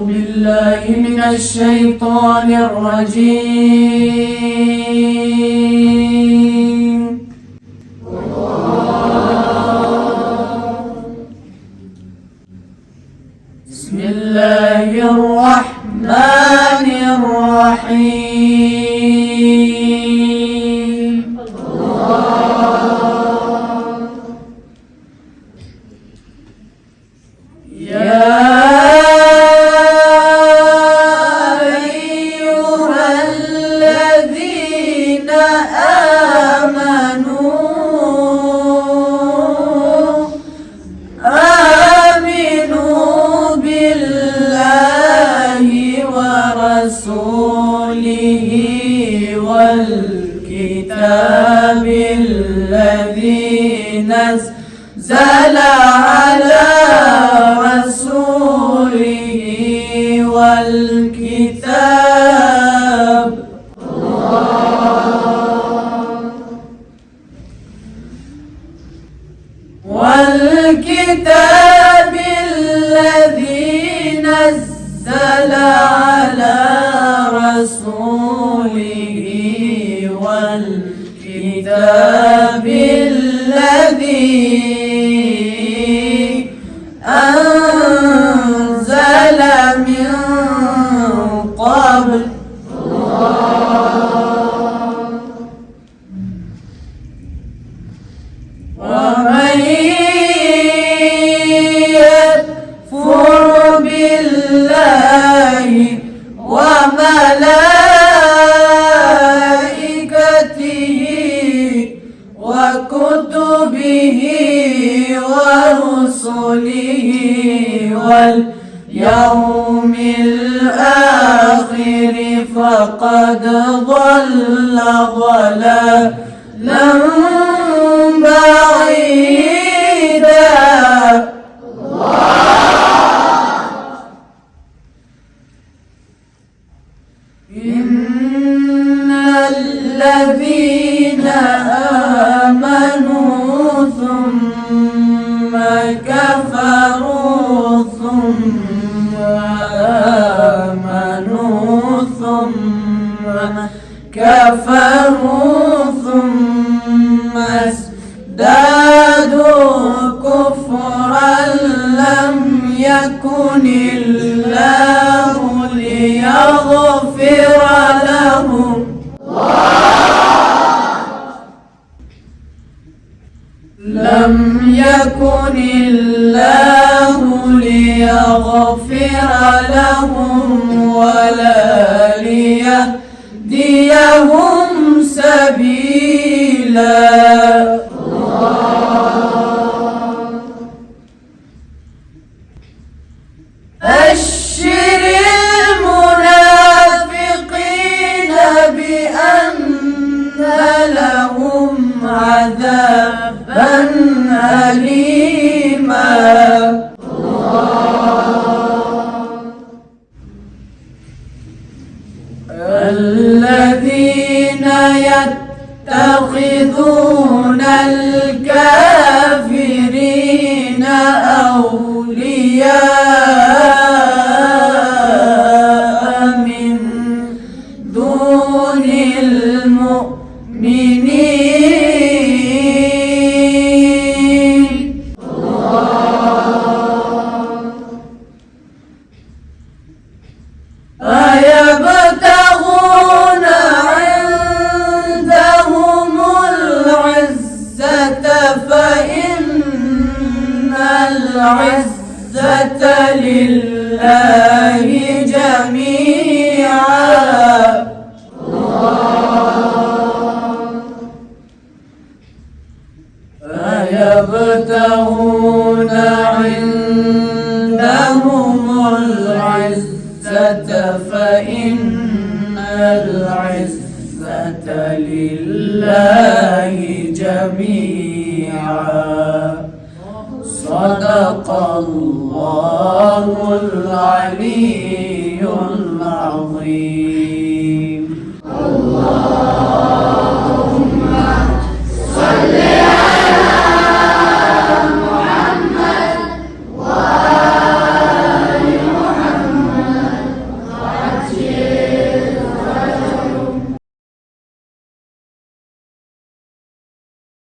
بالله من الشيطان الرجيم. بسم الله الرحمن الرحيم. يا أيها الذين آمنوا بالله ورسوله والكتاب الذي نزل على رسوله والكتاب الذي نزل على رسوله والكتاب الذي أنزل من قبل ومن يكفر بالله وملائكته وكتبه ورسله واليوم الآخر فقد ضل ضلالا بعيدا. إن الذين آمنوا ثم كفروا ثم آمنوا ثم كفروا ثم ازدادوا كفرا لم يكن الله ليغفر لهم ولا ليهديهم سبيلا. بشر المنافقين بأن لهم عذابا أليما. الذين يتخذون الكافرين أولياء من دون المؤمنين أيبتغون عندهم العزة فإن العزة لله جميعا. أيبتغون عندهم العزة فإن العزة لله جميعا. صدق الله العلي العظيم.